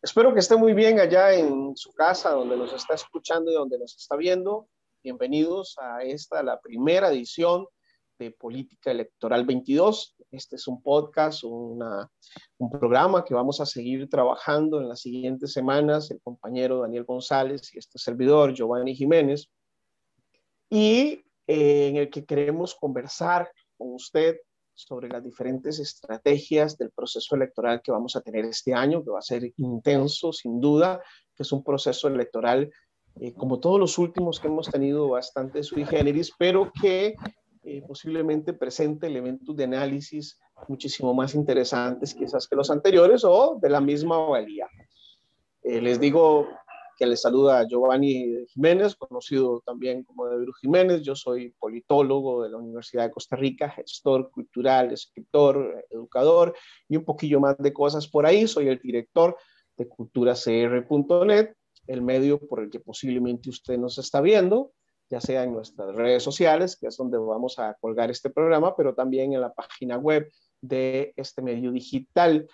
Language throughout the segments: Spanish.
Espero que esté muy bien allá en su casa, donde nos está escuchando y donde nos está viendo. Bienvenidos a la primera edición de Política Electoral 22. Este es un podcast, un programa que vamos a seguir trabajando en las siguientes semanas, el compañero Daniel González y este servidor, Giovanni Jiménez, y en el que queremos conversar con usted sobre las diferentes estrategias del proceso electoral que vamos a tener este año, que va a ser intenso, sin duda, que es un proceso electoral, como todos los últimos que hemos tenido, bastante sui generis, pero que posiblemente presente elementos de análisis muchísimo más interesantes quizás que los anteriores o de la misma valía. Les digo que les saluda Giovanni Jiménez, conocido también como Debiru Jiménez. Yo soy politólogo de la Universidad de Costa Rica, gestor cultural, escritor, educador y un poquillo más de cosas por ahí. Soy el director de culturacr.net, el medio por el que posiblemente usted nos está viendo, ya sea en nuestras redes sociales, que es donde vamos a colgar este programa, pero también en la página web de este medio digital.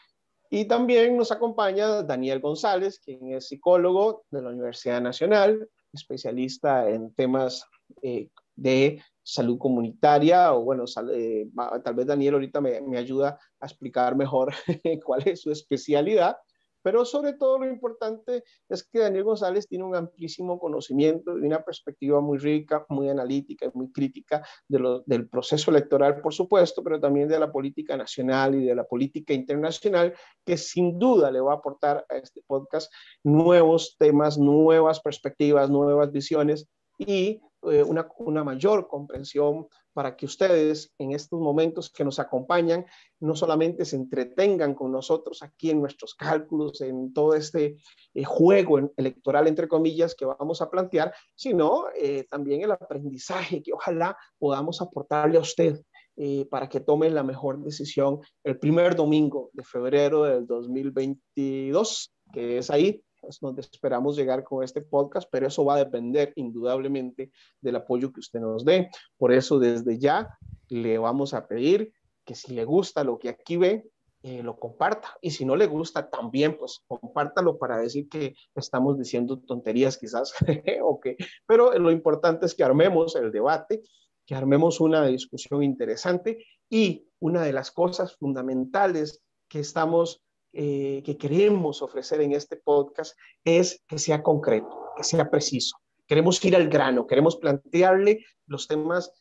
Y también nos acompaña Daniel González, quien es psicólogo de la Universidad Nacional, especialista en temas de salud comunitaria, o bueno, tal vez Daniel ahorita me ayuda a explicar mejor cuál es su especialidad, pero sobre todo lo importante es que Daniel González tiene un amplísimo conocimiento y una perspectiva muy rica, muy analítica y muy crítica del proceso electoral, por supuesto, pero también de la política nacional y de la política internacional, que sin duda le va a aportar a este podcast nuevos temas, nuevas perspectivas, nuevas visiones y una mayor comprensión para que ustedes en estos momentos que nos acompañan no solamente se entretengan con nosotros aquí en nuestros cálculos, en todo este juego electoral, entre comillas, que vamos a plantear, sino también el aprendizaje que ojalá podamos aportarle a usted para que tome la mejor decisión el primer domingo de febrero del 2022, que es ahí, es donde esperamos llegar con este podcast, pero eso va a depender indudablemente del apoyo que usted nos dé. Por eso desde ya le vamos a pedir que si le gusta lo que aquí ve, lo comparta. Y si no le gusta, también pues compártalo para decir que estamos diciendo tonterías quizás. Okay. Pero lo importante es que armemos el debate, que armemos una discusión interesante, y una de las cosas fundamentales que queremos ofrecer en este podcast es que sea concreto, que sea preciso. Queremos ir al grano, queremos plantearle los temas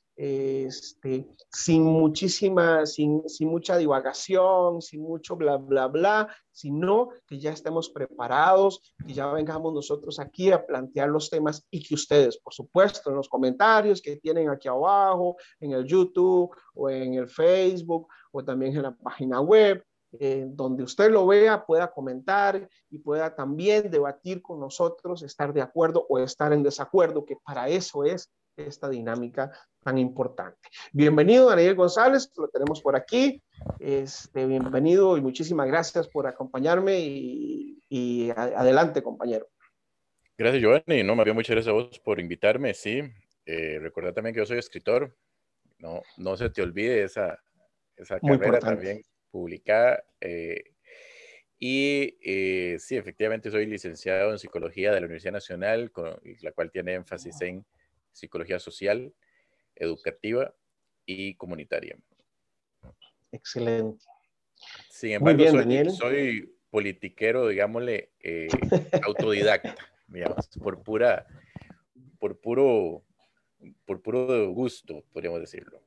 sin mucha divagación, sin mucho bla, bla, bla, sino que ya estemos preparados, que ya vengamos nosotros aquí a plantear los temas y que ustedes, por supuesto, en los comentarios que tienen aquí abajo, en el YouTube o en el Facebook o también en la página web, donde usted lo vea, pueda comentar y pueda también debatir con nosotros, estar de acuerdo o estar en desacuerdo, que para eso es esta dinámica tan importante. Bienvenido, Daniel González, lo tenemos por aquí. Bienvenido y muchísimas gracias por acompañarme y adelante, compañero. Gracias, Giovanni. No, me había muchas gracias a vos por invitarme, sí. Recordad también que yo soy escritor. No se te olvide esa Muy carrera importante. también publicada. Sí, efectivamente soy licenciado en Psicología de la Universidad Nacional, la cual tiene énfasis en Psicología Social, Educativa y Comunitaria. Excelente. Sin Muy embargo, bien, Daniel. soy politiquero, digámosle, autodidacta, digamos, por puro gusto, podríamos decirlo.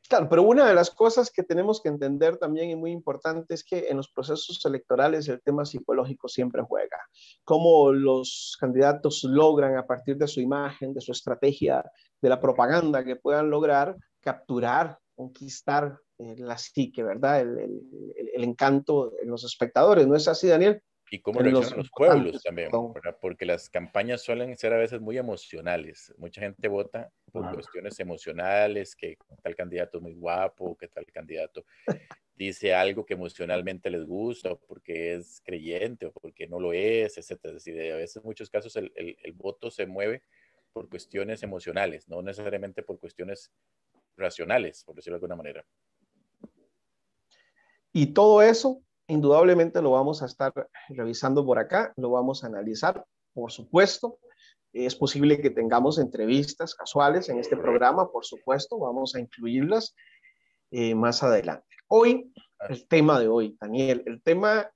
Claro, pero una de las cosas que tenemos que entender también y muy importante es que en los procesos electorales el tema psicológico siempre juega. Cómo los candidatos logran a partir de su imagen, de su estrategia, de la propaganda que puedan lograr, capturar, conquistar la psique, ¿verdad? El encanto en los espectadores. ¿No es así, Daniel? Y cómo En los reaccionan los pueblos votantes, también, perdón. ¿verdad? Porque las campañas suelen ser a veces muy emocionales. Mucha gente vota por cuestiones emocionales, que tal candidato es muy guapo, que tal candidato dice algo que emocionalmente les gusta, o porque es creyente, o porque no lo es, etcétera. Es decir, a veces en muchos casos el voto se mueve por cuestiones emocionales, no necesariamente por cuestiones racionales, por decirlo de alguna manera. Y todo eso indudablemente lo vamos a estar revisando por acá, lo vamos a analizar, por supuesto. Es posible que tengamos entrevistas casuales en este programa, por supuesto, vamos a incluirlas más adelante. Hoy, el tema de hoy, Daniel, el tema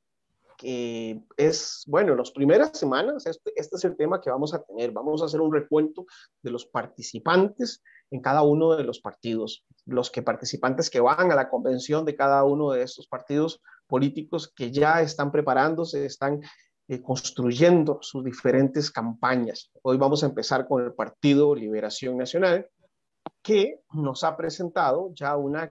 que es, bueno, las primeras semanas, este es el tema que vamos a tener. Vamos a hacer un recuento de los participantes en cada uno de los partidos, los que participantes que van a la convención de cada uno de estos partidos políticos que ya están preparándose, están construyendo sus diferentes campañas. Hoy vamos a empezar con el Partido Liberación Nacional, que nos ha presentado ya una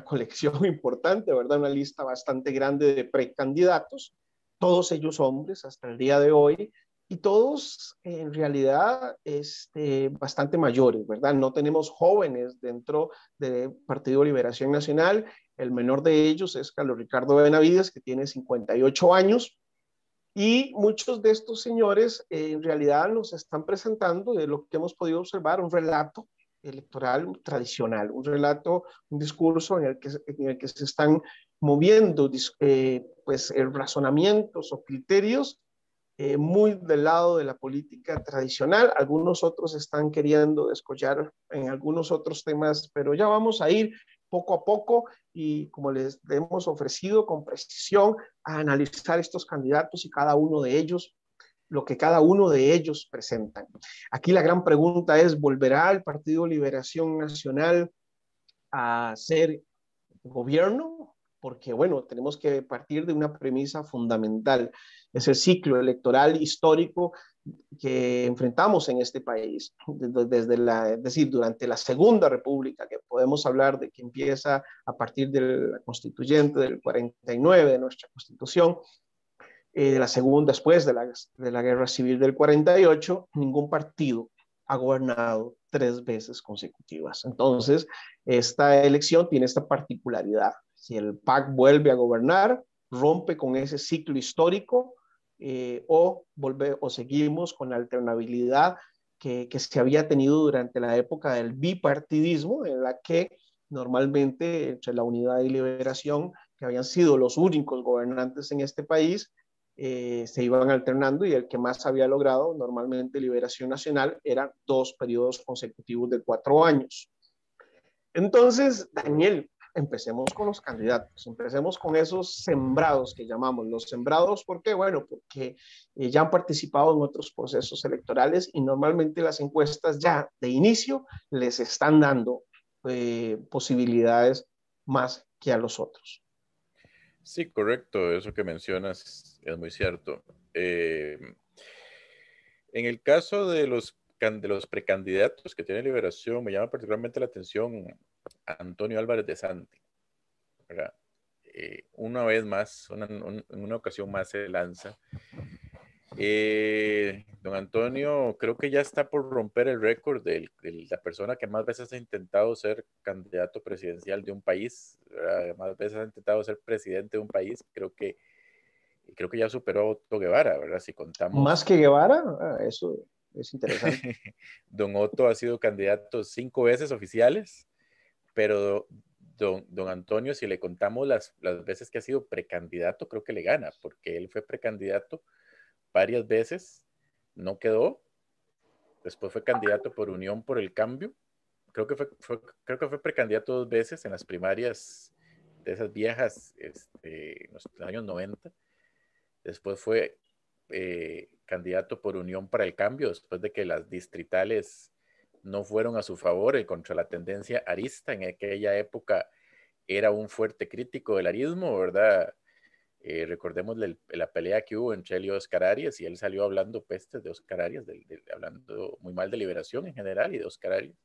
colección importante, ¿verdad? Una lista bastante grande de precandidatos, todos ellos hombres hasta el día de hoy, y todos en realidad bastante mayores, ¿verdad? No tenemos jóvenes dentro del Partido Liberación Nacional. El menor de ellos es Carlos Ricardo Benavides, que tiene 58 años, y muchos de estos señores en realidad nos están presentando, de lo que hemos podido observar, un relato electoral tradicional, un relato, un discurso en el que se están moviendo pues, razonamientos o criterios muy del lado de la política tradicional. Algunos otros están queriendo descollar en algunos otros temas, pero ya vamos a ir poco a poco y como les hemos ofrecido con precisión a analizar estos candidatos y cada uno de ellos, lo que cada uno de ellos presentan. Aquí la gran pregunta es, ¿volverá el Partido Liberación Nacional a ser gobierno? Porque, bueno, tenemos que partir de una premisa fundamental. Es el ciclo electoral histórico que enfrentamos en este país, es decir, durante la Segunda República, que podemos hablar de que empieza a partir de la constituyente del 49, de nuestra Constitución, de la segunda, después de la Guerra Civil del 48, ningún partido ha gobernado 3 veces consecutivas. Entonces, esta elección tiene esta particularidad. Si el PAC vuelve a gobernar, rompe con ese ciclo histórico o seguimos con la alternabilidad que se había tenido durante la época del bipartidismo, en la que normalmente entre la Unidad y Liberación, que habían sido los únicos gobernantes en este país, se iban alternando y el que más había logrado, normalmente Liberación Nacional, eran 2 periodos consecutivos de 4 años. Entonces, Daniel, empecemos con los candidatos, empecemos con esos sembrados que llamamos. Los sembrados, ¿por qué? Bueno, porque ya han participado en otros procesos electorales y normalmente las encuestas ya de inicio les están dando posibilidades más que a los otros. Sí, correcto, eso que mencionas es muy cierto. En el caso de los precandidatos que tiene Liberación, me llama particularmente la atención Antonio Álvarez de Santi, ¿verdad? Una vez más, en una ocasión más se lanza. Don Antonio creo que ya está por romper el récord de la persona que más veces ha intentado ser candidato presidencial de un país, ¿verdad? Más veces ha intentado ser presidente de un país. Creo que ya superó a Otto Guevara, ¿verdad? Si contamos. Más que Guevara, eso es interesante. Don Otto ha sido candidato 5 veces oficiales, pero don Antonio, si le contamos las veces que ha sido precandidato, creo que le gana, porque él fue precandidato varias veces, no quedó, después fue candidato por Unión por el Cambio, creo que fue precandidato 2 veces en las primarias de esas viejas, en los años 90, después fue candidato por Unión para el Cambio, después de que las distritales no fueron a su favor, contra la tendencia arista. En aquella época era un fuerte crítico del arismo, ¿verdad? Recordemos la pelea que hubo entre él y Oscar Arias, y él salió hablando pestes de Oscar Arias, hablando muy mal de Liberación en general y de Oscar Arias,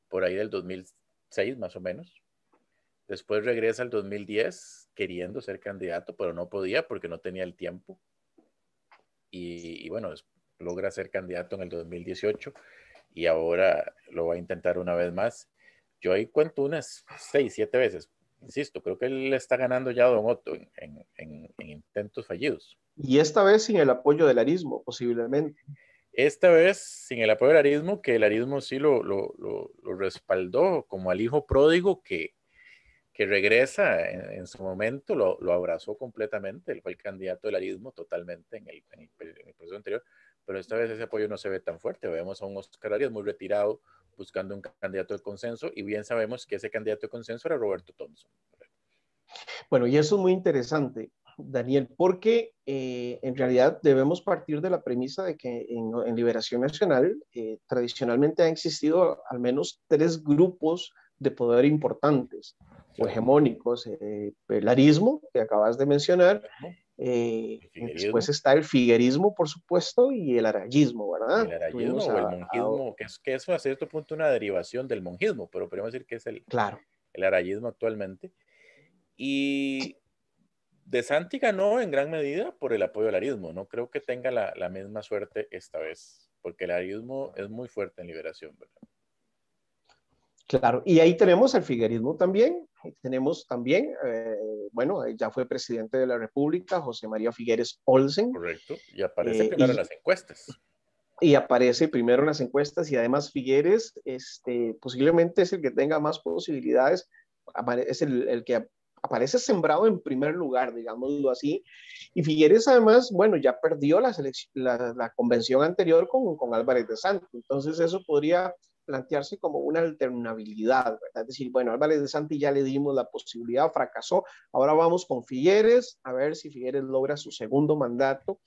por ahí del 2006 más o menos. Después regresa al 2010 queriendo ser candidato, pero no podía porque no tenía el tiempo. Y bueno, logra ser candidato en el 2018 y ahora lo va a intentar una vez más. Yo ahí cuento unas 6, 7 veces. Insisto, creo que él está ganando ya a Don Otto en intentos fallidos. Y esta vez sin el apoyo del arismo, posiblemente. Esta vez sin el apoyo del arismo, que el arismo sí lo respaldó como al hijo pródigo que que regresa en su momento, lo abrazó completamente, él fue el candidato del arismo totalmente en el proceso anterior, pero esta vez ese apoyo no se ve tan fuerte. Vemos a un Oscar Arias muy retirado buscando un candidato de consenso, y bien sabemos que ese candidato de consenso era Roberto Thompson. Bueno, y eso es muy interesante, Daniel, porque en realidad debemos partir de la premisa de que en Liberación Nacional tradicionalmente han existido al menos tres grupos de poder importantes o hegemónicos. El arismo, que acabas de mencionar, después está el figuerismo, por supuesto, y el arayismo, ¿verdad? El arayismo o el monjismo, que es a cierto punto una derivación del monjismo, pero podemos decir que es claro. el arayismo actualmente. Y De Santi ganó en gran medida por el apoyo al arismo. No creo que tenga la misma suerte esta vez, porque el arismo es muy fuerte en Liberación, ¿verdad? Claro, y ahí tenemos el figuerismo también. Tenemos también, bueno, ya fue presidente de la República, José María Figueres Olsen. Correcto, y aparece primero en las encuestas. Y aparece primero en las encuestas, y además Figueres posiblemente es el que tenga más posibilidades, es el que aparece sembrado en primer lugar, digámoslo así. Y Figueres además, bueno, ya perdió la convención anterior con Álvarez de Santo, entonces eso podría plantearse como una alternabilidad, ¿verdad? Es decir, bueno, Álvarez de Santi ya le dimos la posibilidad, fracasó, ahora vamos con Figueres, a ver si Figueres logra su segundo mandato.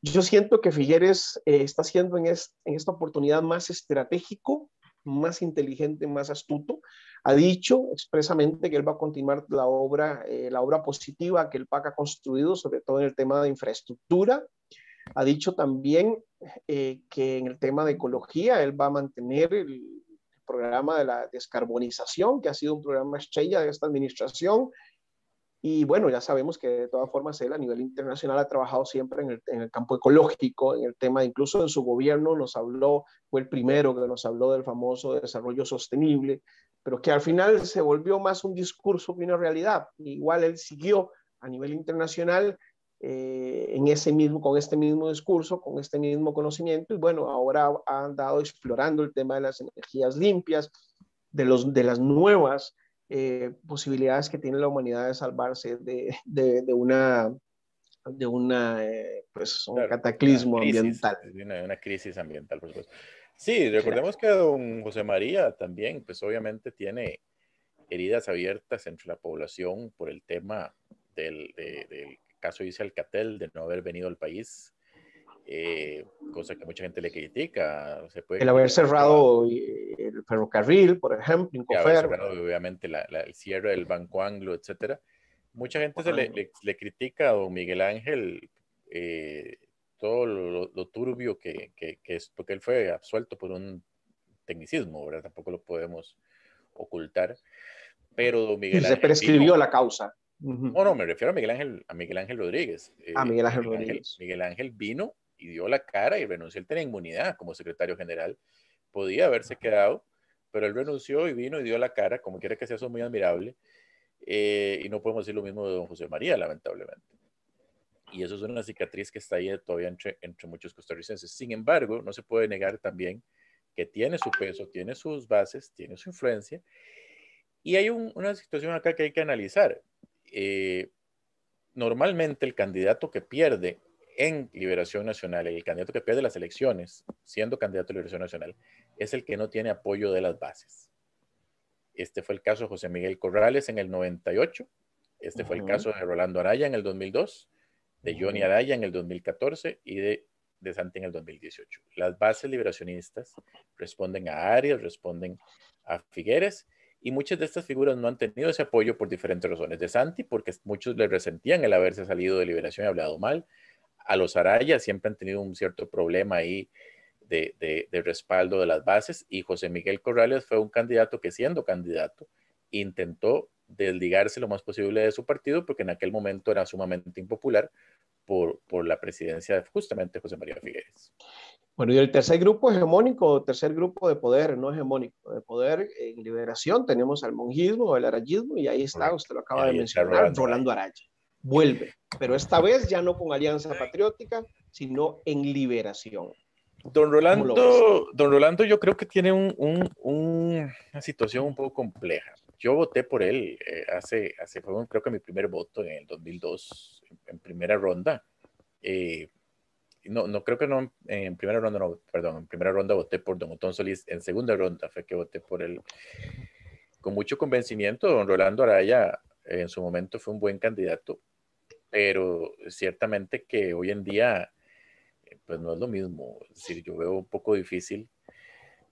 Yo siento que Figueres está siendo en esta oportunidad más estratégico, más inteligente, más astuto. Ha dicho expresamente que él va a continuar la obra positiva que el PAC ha construido, sobre todo en el tema de infraestructura. Ha dicho también que en el tema de ecología él va a mantener el programa de la descarbonización, que ha sido un programa estrella de esta administración. Y bueno, ya sabemos que de todas formas él a nivel internacional ha trabajado siempre en el campo ecológico, en el tema, incluso en su gobierno nos habló, fue el primero que nos habló del famoso desarrollo sostenible, pero que al final se volvió más un discurso que una realidad. Igual él siguió a nivel internacional con este mismo discurso, con este mismo conocimiento, y bueno, ahora ha andado explorando el tema de las energías limpias, de las nuevas posibilidades que tiene la humanidad de salvarse de pues, un Claro, cataclismo ambiental. una crisis ambiental, por supuesto. Sí, recordemos que don José María también, pues obviamente tiene heridas abiertas entre la población por el tema del caso Isla Alcatel, de no haber venido al país, cosa que mucha gente le critica. Se puede El haber criticar cerrado el ferrocarril, por ejemplo, haber Incofer. cerrado obviamente el cierre del Banco Anglo, etcétera. Mucha gente le critica a don Miguel Ángel todo lo turbio que es, porque él fue absuelto por un tecnicismo, ¿verdad? Tampoco lo podemos ocultar. Pero don Y Miguel se Ángel vino. prescribió la causa. No, me refiero a Miguel Ángel Rodríguez. A Miguel Ángel Rodríguez. Miguel Ángel vino y dio la cara y renunció. Él tenía inmunidad como secretario general. Podía haberse quedado, pero él renunció y vino y dio la cara, como quiera que sea, eso es muy admirable. Y no podemos decir lo mismo de don José María, lamentablemente. Y eso es una cicatriz que está ahí todavía entre muchos costarricenses. Sin embargo, no se puede negar también que tiene su peso, tiene sus bases, tiene su influencia. Y hay una situación acá que hay que analizar. Normalmente el candidato que pierde en Liberación Nacional, el candidato que pierde las elecciones, siendo candidato a Liberación Nacional, es el que no tiene apoyo de las bases. Este fue el caso de José Miguel Corrales en el 98. Este fue el caso de Rolando Araya en el 2002, de Johnny Araya en el 2014 y de Santi en el 2018. Las bases liberacionistas responden a Arias, responden a Figueres, y muchas de estas figuras no han tenido ese apoyo por diferentes razones. De Santi, porque muchos le resentían el haberse salido de Liberación y hablado mal. A los Araya siempre han tenido un cierto problema ahí de respaldo de las bases, y José Miguel Corrales fue un candidato que, siendo candidato, intentó desligarse lo más posible de su partido, porque en aquel momento era sumamente impopular por la presidencia de justamente José María Figueres. Bueno, y el tercer grupo hegemónico, tercer grupo de poder, no hegemónico, de poder en Liberación, tenemos al monjismo, el arayismo, y ahí está, Correcto. usted lo acaba de mencionar, Rolando Rolando Araya. Vuelve, pero esta vez ya no con Alianza Patriótica, sino en Liberación. Don Rolando yo creo que tiene una situación un poco compleja. yo voté por él creo que mi primer voto en el 2002, en primera ronda. No, creo que no en primera ronda, no, perdón, en primera ronda voté por don Otón Solís, en segunda ronda fue que voté por él con mucho convencimiento. Don Rolando Araya en su momento fue un buen candidato, pero ciertamente que hoy en día pues no es lo mismo. Es decir, yo veo un poco difícil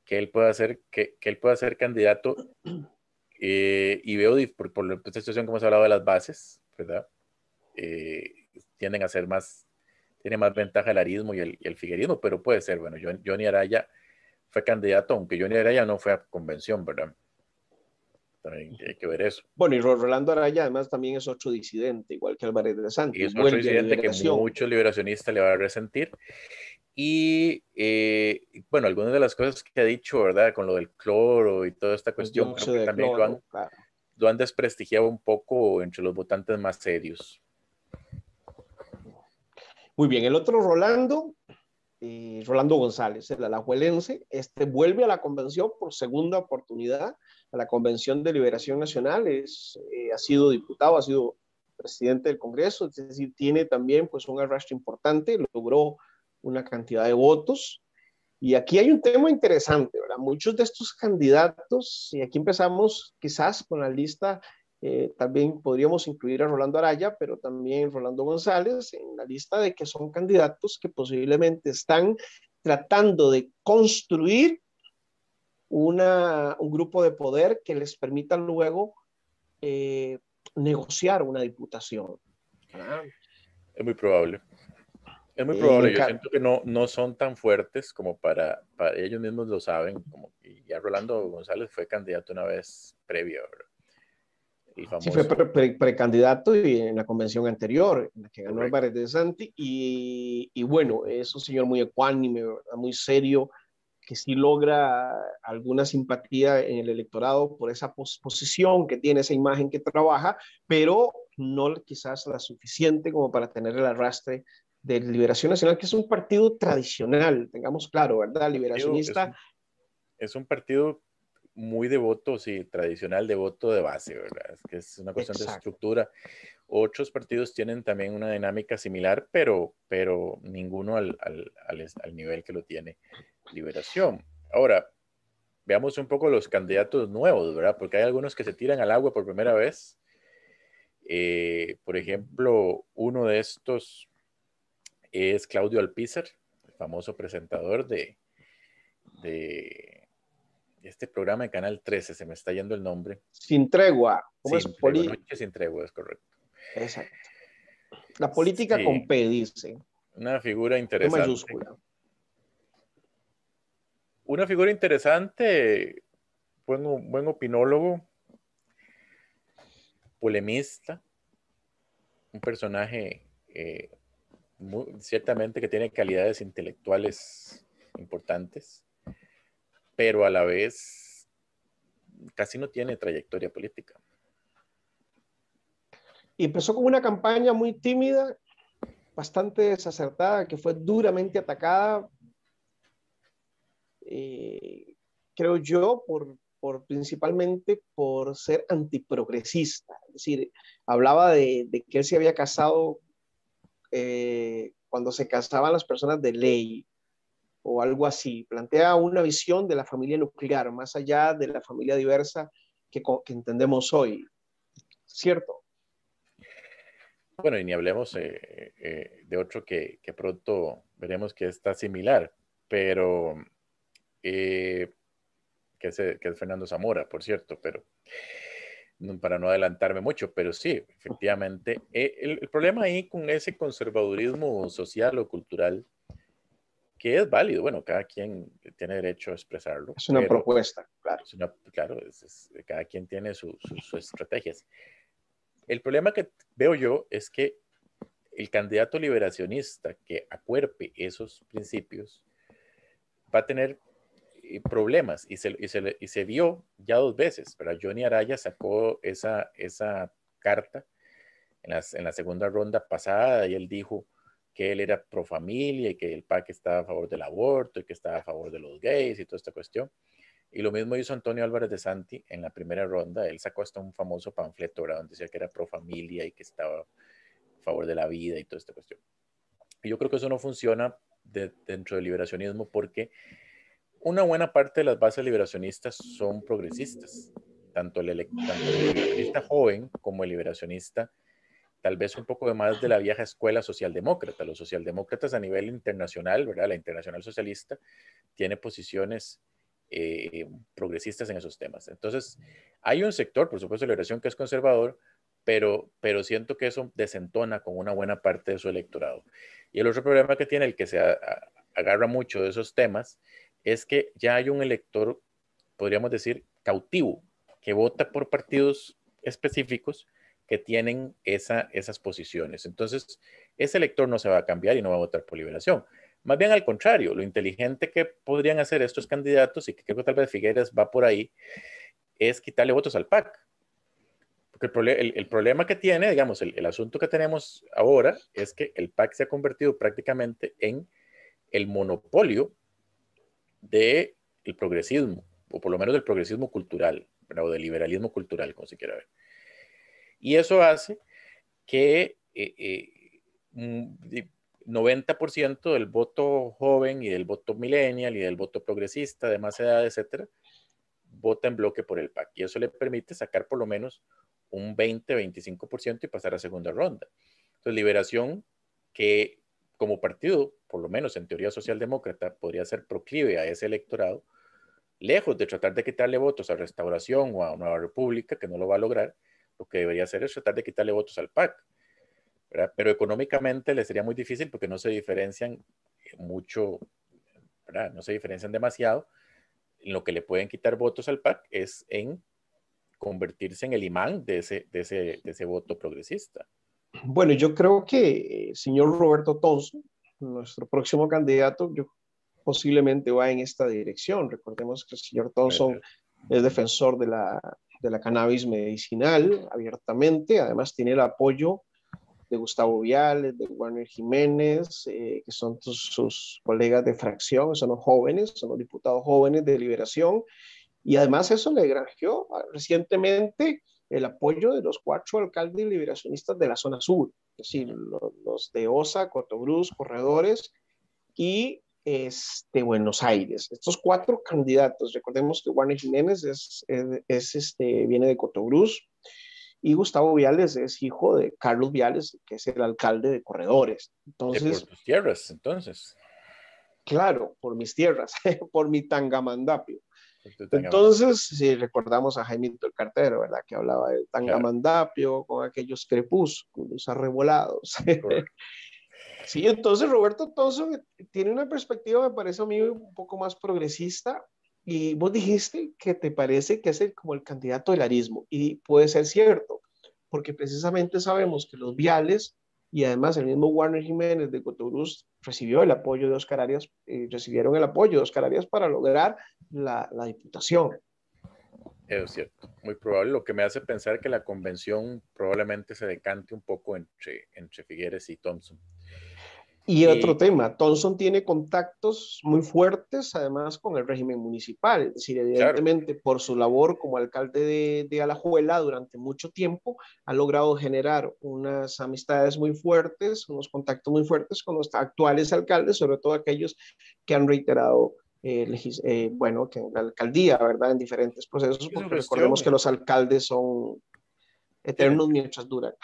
que él pueda ser, que él pueda ser candidato, y veo por esta situación como hemos hablado de las bases, ¿verdad? Tienden a ser más, tiene más ventaja el arismo y el figuerismo, pero puede ser, bueno, Johnny Araya fue candidato, aunque Johnny Araya no fue a convención, ¿verdad? También hay que ver eso. Bueno, y Rolando Araya además también es otro disidente, igual que Álvarez de Y Santi, es otro vuelve a incidente que Liberación. muchos liberacionistas le van a resentir. Y bueno, algunas de las cosas que ha dicho, ¿verdad? Con lo del cloro y toda esta El cuestión, creo dióxido que de también cloro, claro. lo han desprestigiado un poco entre los votantes más serios. Muy bien, el otro Rolando, Rolando González, el alajuelense, vuelve a la convención por segunda oportunidad, a la Convención de Liberación Nacional, ha sido diputado, ha sido presidente del Congreso, es decir, tiene también pues un arrastre importante, logró una cantidad de votos. Y aquí hay un tema interesante, ¿verdad? Muchos de estos candidatos, y aquí empezamos quizás con la lista, también podríamos incluir a Rolando Araya, pero también Rolando González en la lista de que son candidatos que posiblemente están tratando de construir un grupo de poder que les permita luego eh, negociar una diputación, ¿verdad? Es muy probable. Es muy En probable. el Yo siento que no son tan fuertes como para ellos mismos lo saben. Como que ya Rolando González fue candidato una vez previa, ¿verdad? El Sí, fue famoso. precandidato y en la convención anterior, en la que ganó Correcto. Álvarez de Santi, y bueno, es un señor muy ecuánime, ¿verdad? Muy serio, que sí logra alguna simpatía en el electorado por esa posición que tiene, esa imagen que trabaja, pero no quizás la suficiente como para tener el arrastre de Liberación Nacional, que es un partido tradicional, tengamos claro, ¿verdad? Liberacionista. Es un partido muy devoto, sí, tradicional, devoto de base, ¿verdad? Es que es una cuestión de Exacto. estructura. Otros partidos tienen también una dinámica similar, pero ninguno al nivel que lo tiene Liberación. Ahora, veamos un poco los candidatos nuevos, ¿verdad? Porque hay algunos que se tiran al agua por primera vez. Por ejemplo, uno de estos es Claudio Alpizar, el famoso presentador de este programa de Canal 13, se me está yendo el nombre. Sin tregua. ¿Cómo es? Sin tregua, noche sin tregua, es correcto. Exacto. La política Sí, con P, dice. una figura P interesante. mayúscula. Una figura interesante, buen opinólogo, polemista, un personaje ciertamente que tiene calidades intelectuales importantes, pero a la vez casi no tiene trayectoria política. Y empezó con una campaña muy tímida, bastante desacertada, que fue duramente atacada, creo yo, principalmente por ser antiprogresista. Es decir, hablaba de que él se había casado cuando se casaban las personas de ley o algo así. Plantea una visión de la familia nuclear, más allá de la familia diversa que entendemos hoy, ¿cierto? Bueno, y ni hablemos de otro que pronto veremos que está similar, pero que es Fernando Zamora, por cierto, pero para no adelantarme mucho, pero sí, efectivamente, el problema ahí con ese conservadurismo social o cultural, que es válido, bueno, cada quien tiene derecho a expresarlo, Es una pero propuesta, claro. claro, cada quien tiene sus estrategias. El problema que veo yo es que el candidato liberacionista que acuerpe esos principios va a tener problemas y se vio ya dos veces, ¿verdad? Johnny Araya sacó esa carta en la segunda ronda pasada y él dijo que él era pro familia y que el PAC estaba a favor del aborto y que estaba a favor de los gays y toda esta cuestión. Y lo mismo hizo Antonio Álvarez de Santi en la primera ronda. Él sacó hasta un famoso panfleto, ¿verdad? Donde decía que era pro familia y que estaba a favor de la vida y toda esta cuestión. Y yo creo que eso no funciona dentro del liberacionismo porque una buena parte de las bases liberacionistas son progresistas. Tanto el liberacionista joven como el liberacionista, tal vez un poco más de la vieja escuela socialdemócrata. Los socialdemócratas a nivel internacional, ¿verdad? La internacional socialista tiene posiciones progresistas en esos temas. Entonces, hay un sector, por supuesto, de la liberación que es conservador, pero siento que eso desentona con una buena parte de su electorado. Y el otro problema que tiene el que se agarra mucho de esos temas es que ya hay un elector, podríamos decir, cautivo, que vota por partidos específicos que tienen esas posiciones. Entonces, ese elector no se va a cambiar y no va a votar por liberación. Más bien al contrario, lo inteligente que podrían hacer estos candidatos, y que creo que tal vez Figueres va por ahí, es quitarle votos al PAC. Porque el problema que tiene, digamos, el asunto que tenemos ahora es que el PAC se ha convertido prácticamente en el monopolio del progresismo, o por lo menos del progresismo cultural, ¿verdad? O del liberalismo cultural, como se quiera ver. Y eso hace que 90% del voto joven y del voto millennial y del voto progresista de más edad, etcétera, vota en bloque por el PAC. Y eso le permite sacar por lo menos un 20-25% y pasar a segunda ronda. Entonces, Liberación, que como partido, por lo menos en teoría socialdemócrata, podría ser proclive a ese electorado, lejos de tratar de quitarle votos a Restauración o a Nueva República, que no lo va a lograr, lo que debería hacer es tratar de quitarle votos al PAC, ¿verdad? Pero económicamente le sería muy difícil porque no se diferencian mucho, ¿verdad? No se diferencian demasiado. En lo que le pueden quitar votos al PAC es en convertirse en el imán de ese voto progresista. Bueno, yo creo que el señor Roberto Thompson, nuestro próximo candidato, yo posiblemente va en esta dirección. Recordemos que el señor Thompson es defensor de la cannabis medicinal abiertamente, además tiene el apoyo de Gustavo Viales, de Warner Jiménez, que son sus colegas de fracción, son los jóvenes, son los diputados jóvenes de Liberación, y además eso le granjeó recientemente el apoyo de los 4 alcaldes liberacionistas de la zona sur, es decir, los de Osa, Cotobruz, Corredores y Buenos Aires. Estos 4 candidatos, recordemos que Warner Jiménez viene de Cotobruz y Gustavo Viales es hijo de Carlos Viales, que es el alcalde de Corredores. Por Entonces, tus tierras, entonces. claro, por mis tierras, por mi Tangamandapio. Entonces, si recordamos a Jaimito el Cartero, ¿verdad? Que hablaba del Tangamandapio, con aquellos crepúsculos arrebolados. Sí, entonces Roberto Thompson tiene una perspectiva, me parece a mí, un poco más progresista. Y vos dijiste que te parece que es como el candidato del arismo. Y puede ser cierto, porque precisamente sabemos que los Viales y además el mismo Warner Jiménez de Cotobruz recibió el apoyo de Oscar Arias, recibieron el apoyo de Oscar Arias para lograr la diputación. Es cierto, muy probable, lo que me hace pensar que la convención probablemente se decante un poco entre Figueres y Thompson. Y otro tema, Thompson tiene contactos muy fuertes además con el régimen municipal, es decir, evidentemente por su labor como alcalde de Alajuela durante mucho tiempo ha logrado generar unas amistades muy fuertes, unos contactos muy fuertes con los actuales alcaldes, sobre todo aquellos que han reiterado bueno, que en la alcaldía, ¿verdad? En diferentes procesos, porque recordemos que los alcaldes son eternos mientras duran.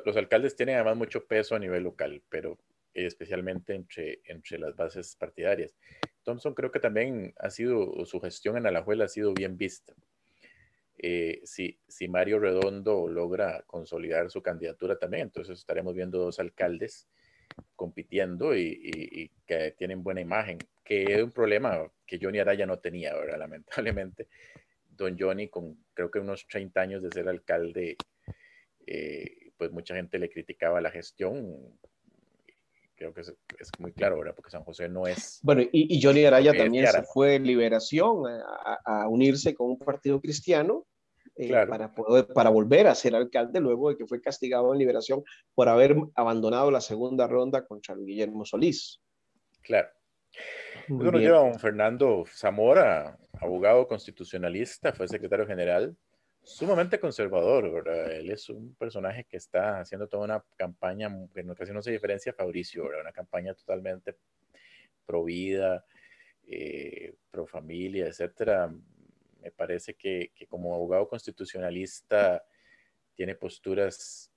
Los alcaldes tienen además mucho peso a nivel local, pero especialmente entre las bases partidarias. Thompson creo que también su gestión en Alajuela ha sido bien vista. Si Mario Redondo logra consolidar su candidatura también, entonces estaremos viendo 2 alcaldes compitiendo y que tienen buena imagen, que es un problema que Johnny Araya no tenía, ¿verdad? Lamentablemente. Don Johnny, con creo que unos 30 años de ser alcalde, pues mucha gente le criticaba la gestión. Creo que es muy claro, ¿verdad? Porque San José no es... Bueno, y Johnny Araya también se fue de Liberación a unirse con un partido cristiano claro. para volver a ser alcalde luego de que fue castigado en Liberación por haber abandonado la segunda ronda contra Guillermo Solís. Claro. Eso nos lleva a don Fernando Zamora abogado constitucionalista, fue secretario general, sumamente conservador, ¿verdad? Él es un personaje que está haciendo toda una campaña que en ocasión no se diferencia a Fabricio, ¿verdad? Una campaña totalmente pro vida, pro familia, etcétera. Me parece que como abogado constitucionalista tiene posturas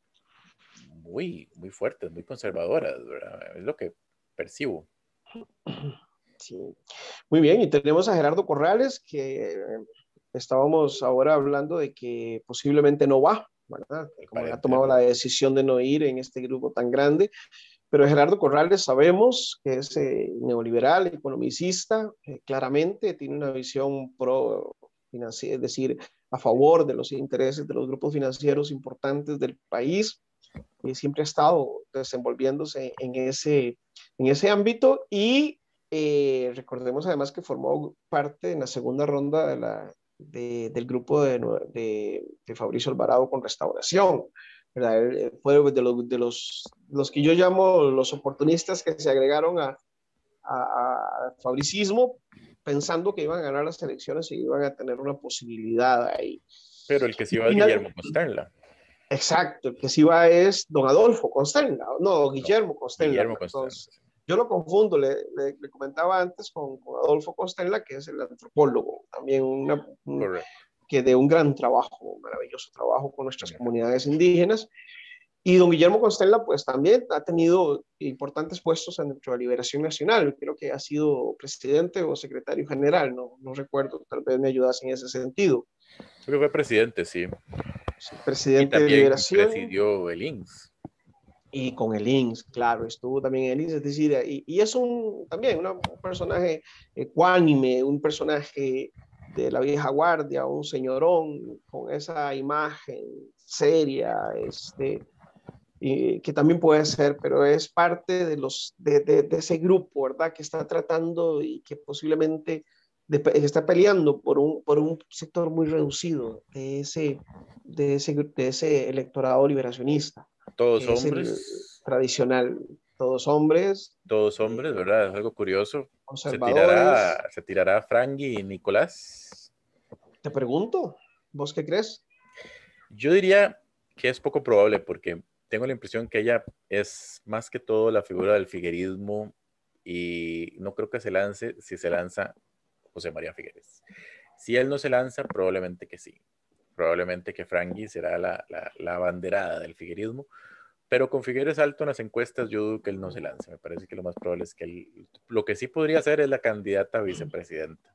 muy fuertes, muy conservadoras, ¿verdad? Es lo que percibo. Sí. Muy bien, y tenemos a Gerardo Corrales, que estábamos ahora hablando de que posiblemente no va, ¿verdad? Como ha tomado la Aparentemente. decisión de no ir en este grupo tan grande. Pero Gerardo Corrales sabemos que es neoliberal, economicista, claramente tiene una visión pro financiera, es decir, a favor de los intereses de los grupos financieros importantes del país. Siempre ha estado desenvolviéndose en ese ámbito y recordemos además que formó parte en la segunda ronda del grupo de Fabricio Alvarado con Restauración. ¿Verdad? Él fue los que yo llamo los oportunistas que se agregaron a fabricismo pensando que iban a ganar las elecciones y iban a tener una posibilidad ahí. Pero el que sí Y va es final, Guillermo Costerla. exacto, el que sí va es don Adolfo Constenla, no, No, Guillermo Constenla, Guillermo perdón. Costerla. Sí. Yo lo confundo, le comentaba antes con Adolfo Constenla, que es el antropólogo, también Correcto. que de un gran trabajo, un maravilloso trabajo con nuestras comunidades indígenas. Y don Guillermo Constenla, pues también ha tenido importantes puestos dentro de la Liberación Nacional. Creo que ha sido presidente o secretario general, no recuerdo, tal vez me ayudas en ese sentido. Creo que fue presidente, sí. Sí, Y presidente de también Liberación presidió el INS. y con el INS, claro, estuvo también el INS, es decir, y es también un personaje ecuánime, un personaje de la vieja guardia, un señorón con esa imagen seria, que también puede ser, pero es parte de ese grupo, ¿verdad? Que está tratando y que posiblemente está peleando por un sector muy reducido de ese electorado liberacionista, Todos que es el hombres, tradicional, todos hombres, todos hombres, eh, ¿verdad? Es algo curioso. conservadores. Se tirará Frangui y Nicolás. Te pregunto, ¿vos qué crees? Yo diría que es poco probable porque tengo la impresión que ella es más que todo la figura del figuerismo y no creo que se lance si se lanza José María Figueres. Si él no se lanza, probablemente que sí. Probablemente que Frangui será la abanderada del figuerismo, pero con Figueres alto en las encuestas yo dudo que él no se lance. Me parece que lo más probable es que él, lo que sí podría ser es la candidata a vicepresidenta.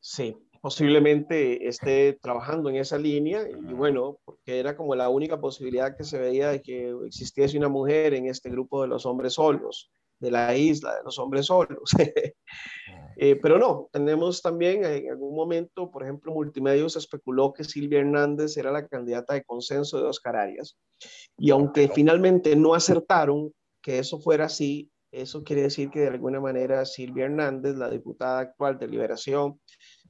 Sí, posiblemente esté trabajando en esa línea y Ajá. bueno, porque era como la única posibilidad que se veía de que existiese una mujer en este grupo de los hombres solos, de la isla de los hombres solos. Pero no, tenemos también en algún momento, por ejemplo, Multimedios especuló que Silvia Hernández era la candidata de consenso de Oscar Arias y aunque Bueno, finalmente no acertaron que eso fuera así, eso quiere decir que de alguna manera Silvia Hernández, la diputada actual de Liberación,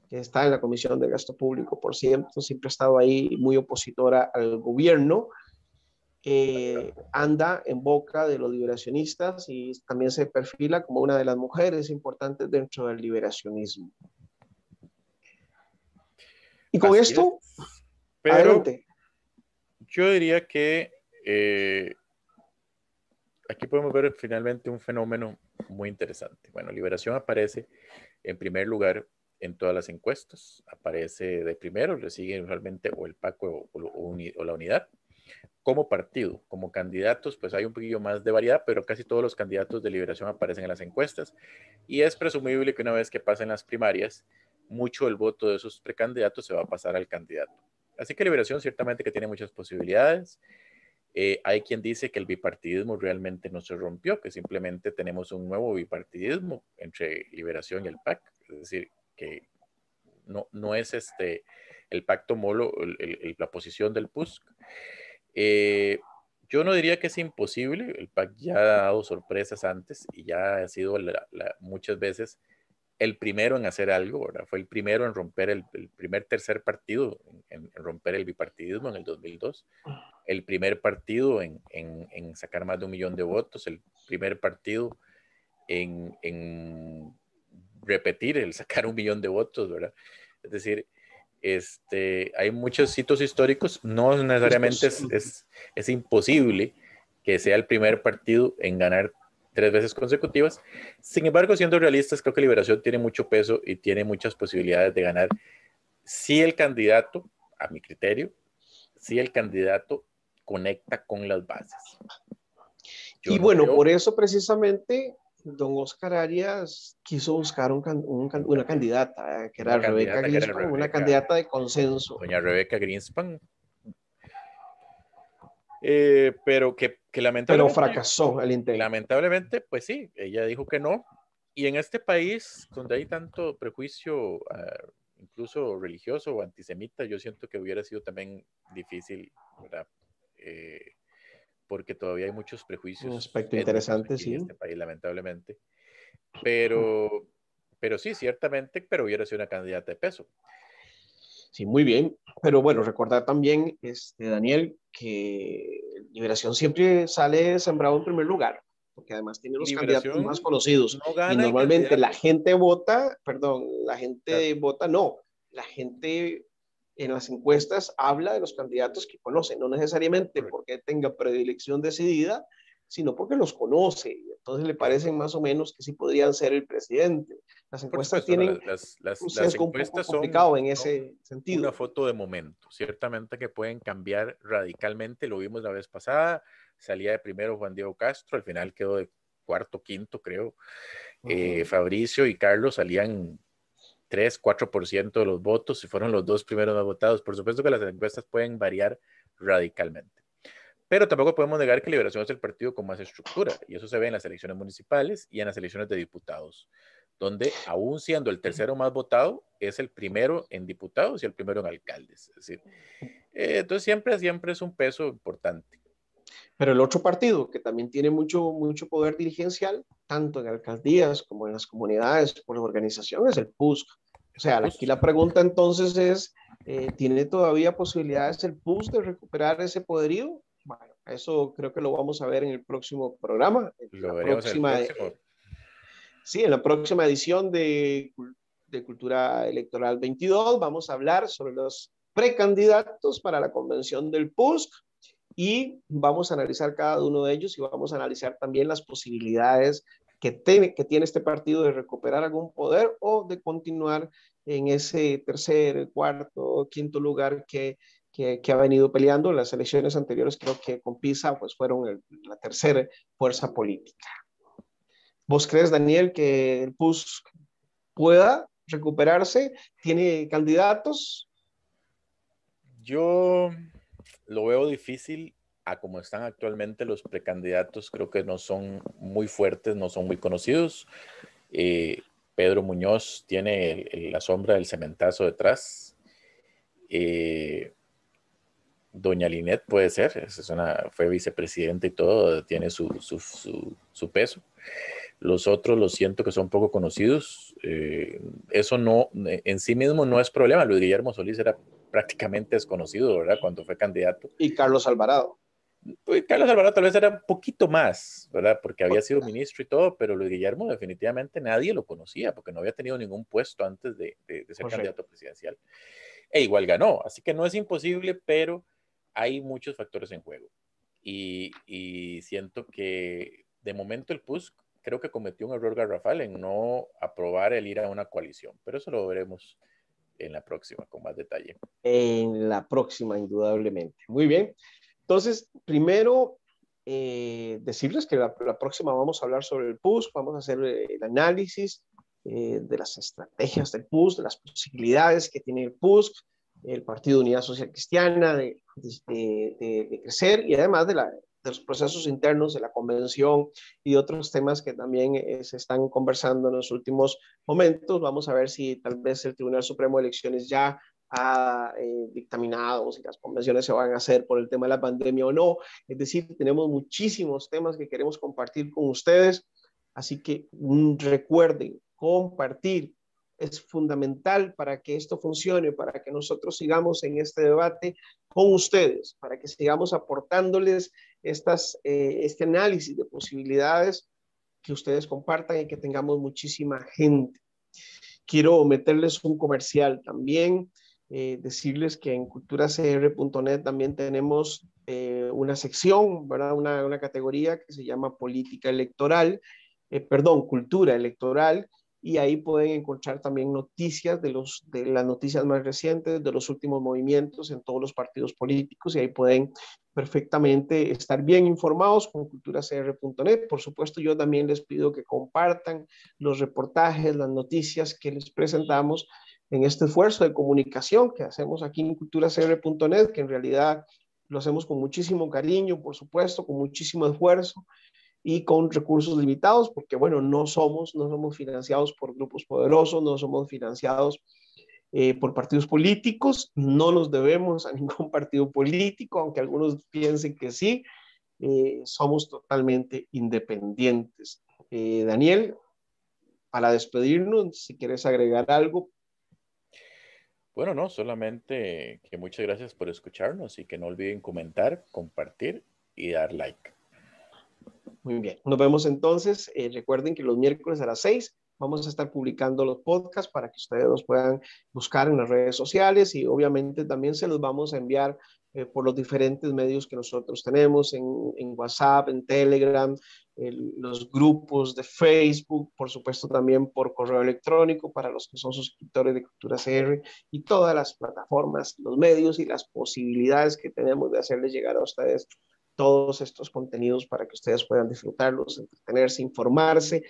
que está en la Comisión de Gasto Público, por cierto, siempre ha estado ahí muy opositora al gobierno, anda en boca de los liberacionistas y también se perfila como una de las mujeres importantes dentro del liberacionismo. Y con así es. esto, Pero adelante. yo diría que aquí podemos ver finalmente un fenómeno muy interesante. Bueno, Liberación aparece en primer lugar en todas las encuestas, aparece de primero, le sigue usualmente o el PACO o la Unidad. Como partido, como candidatos, pues hay un poquillo más de variedad, pero casi todos los candidatos de Liberación aparecen en las encuestas y es presumible que una vez que pasen las primarias, mucho del voto de esos precandidatos se va a pasar al candidato. Así que Liberación ciertamente que tiene muchas posibilidades. Hay quien dice que el bipartidismo realmente no se rompió, que simplemente tenemos un nuevo bipartidismo entre Liberación y el PAC, es decir, que no es el pacto molo, la posición del PUSC. Yo no diría que es imposible, el PAC ya ha dado sorpresas antes y ya ha sido muchas veces el primero en hacer algo, ¿verdad? Fue el primero en romper el primer tercer partido en romper el bipartidismo en el 2002, el primer partido en sacar más de 1 millón de votos, el primer partido en repetir el sacar 1 millón de votos, ¿verdad? Es decir, hay muchos hitos históricos, no necesariamente es imposible que sea el primer partido en ganar 3 veces consecutivas. Sin embargo, siendo realistas, creo que Liberación tiene mucho peso y tiene muchas posibilidades de ganar si el candidato, a mi criterio, si el candidato conecta con las bases. Y bueno, por eso precisamente don Oscar Arias quiso buscar una candidata, que era Rebeca Greenspan, una candidata de consenso. Doña Rebeca Greenspan. Pero que lamentablemente... Pero fracasó el intento. Lamentablemente, pues sí, ella dijo que no. Y en este país, donde hay tanto prejuicio, incluso religioso o antisemita, yo siento que hubiera sido también difícil, ¿verdad? Porque todavía hay muchos prejuicios. Un aspecto interesante, sí. En este país, lamentablemente. Pero sí, ciertamente, pero hubiera sido una candidata de peso. Sí, muy bien. Pero bueno, recordar también, Daniel, que Liberación siempre sale sembrado en primer lugar, porque además tiene los candidatos más conocidos. Y normalmente la gente vota, la gente en las encuestas habla de los candidatos que conoce, no necesariamente porque tenga predilección decidida, sino porque los conoce. Y entonces le parecen más o menos que sí podrían ser el presidente. Las encuestas tienen las un poco complicado en ese sentido. Una foto de momento, ciertamente que pueden cambiar radicalmente. Lo vimos la vez pasada, salía de primero Juan Diego Castro, al final quedó de cuarto, quinto, creo. Fabricio y Carlos salían 3-4% de los votos y fueron los 2 primeros más votados. Por supuesto que las encuestas pueden variar radicalmente. Pero tampoco podemos negar que Liberación es el partido con más estructura, y eso se ve en las elecciones municipales y en las elecciones de diputados, donde aún siendo el tercero más votado, es el primero en diputados y el primero en alcaldes. Es decir, entonces siempre es un peso importante. Pero el otro partido, que también tiene mucho poder dirigencial, tanto en alcaldías como en las comunidades, por las organizaciones, el PUSC. O sea, aquí la pregunta entonces es, ¿tiene todavía posibilidades el PUSC de recuperar ese poderío? Bueno, eso creo que lo vamos a ver en el próximo programa. Lo veremos en el próximo. Sí, en la próxima edición de Cultura Electoral 22 vamos a hablar sobre los precandidatos para la convención del PUSC y vamos a analizar cada uno de ellos y vamos a analizar también las posibilidades que tiene este partido de recuperar algún poder o de continuar en ese tercer, cuarto, quinto lugar que ha venido peleando. En las elecciones anteriores creo que con PISA pues fueron la tercera fuerza política. ¿Vos crees, Daniel, que el PUSC pueda recuperarse? ¿Tiene candidatos? Yo lo veo difícil a como están actualmente los precandidatos. Creo que no son muy fuertes, no son muy conocidos. Pedro Muñoz tiene la sombra del cementazo detrás. Doña Linet puede ser, fue vicepresidenta y todo, tiene su peso. Los otros los siento que son poco conocidos. Eso no, en sí mismo no es problema. Luis Guillermo Solís era prácticamente desconocido, ¿verdad? Cuando fue candidato. Y Carlos Alvarado. Pues Carlos Alvarado tal vez era un poquito más, ¿verdad? Porque había sido ministro y todo, pero Luis Guillermo definitivamente nadie lo conocía porque no había tenido ningún puesto antes de ser candidato presidencial. E igual ganó, así que no es imposible, pero hay muchos factores en juego. Y siento que de momento el PUSC creo que cometió un error garrafal en no aprobar el ir a una coalición, pero eso lo veremos en la próxima con más detalle. En la próxima, indudablemente. Muy bien. Entonces, primero, decirles que la próxima vamos a hablar sobre el PUSC, vamos a hacer el análisis de las estrategias del PUSC, de las posibilidades que tiene el PUSC, el Partido de Unidad Social Cristiana, de crecer y además de los procesos internos de la convención y otros temas que también se están conversando en los últimos momentos. Vamos a ver si tal vez el Tribunal Supremo de Elecciones ya ha dictaminado si las convenciones se van a hacer por el tema de la pandemia o no. Es decir, tenemos muchísimos temas que queremos compartir con ustedes, así que recuerden, compartir es fundamental para que esto funcione, para que nosotros sigamos en este debate con ustedes, para que sigamos aportándoles este análisis de posibilidades que ustedes compartan y que tengamos muchísima gente. Quiero meterles un comercial también, decirles que en culturacr.net también tenemos una sección, ¿verdad? Una categoría que se llama política electoral, perdón, cultura electoral, y ahí pueden encontrar también noticias de las noticias más recientes, de los últimos movimientos en todos los partidos políticos, y ahí pueden perfectamente estar bien informados con culturacr.net. Por supuesto, yo también les pido que compartan los reportajes, las noticias que les presentamos en este esfuerzo de comunicación que hacemos aquí en culturacr.net, que en realidad lo hacemos con muchísimo cariño, por supuesto, con muchísimo esfuerzo y con recursos limitados, porque bueno, no somos financiados por grupos poderosos, no somos financiados por partidos políticos, no nos debemos a ningún partido político, aunque algunos piensen que sí, somos totalmente independientes. Daniel, para despedirnos, si quieres agregar algo. Bueno, no, solamente que muchas gracias por escucharnos y que no olviden comentar, compartir y dar like. Muy bien, nos vemos entonces. Recuerden que los miércoles a las 6 vamos a estar publicando los podcasts para que ustedes los puedan buscar en las redes sociales y obviamente también se los vamos a enviar por los diferentes medios que nosotros tenemos en WhatsApp, en Telegram, los grupos de Facebook, por supuesto también por correo electrónico para los que son suscriptores de Cultura CR y todas las plataformas, los medios y las posibilidades que tenemos de hacerles llegar a ustedes todos estos contenidos para que ustedes puedan disfrutarlos, entretenerse, informarse,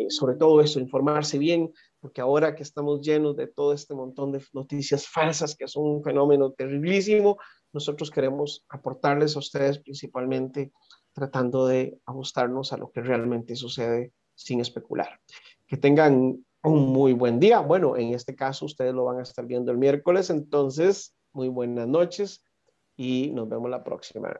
sobre todo eso, informarse bien, porque ahora que estamos llenos de todo este montón de noticias falsas, que son un fenómeno terriblísimo, nosotros queremos aportarles a ustedes principalmente tratando de ajustarnos a lo que realmente sucede sin especular. Que tengan un muy buen día. Bueno, en este caso ustedes lo van a estar viendo el miércoles, entonces muy buenas noches y nos vemos la próxima.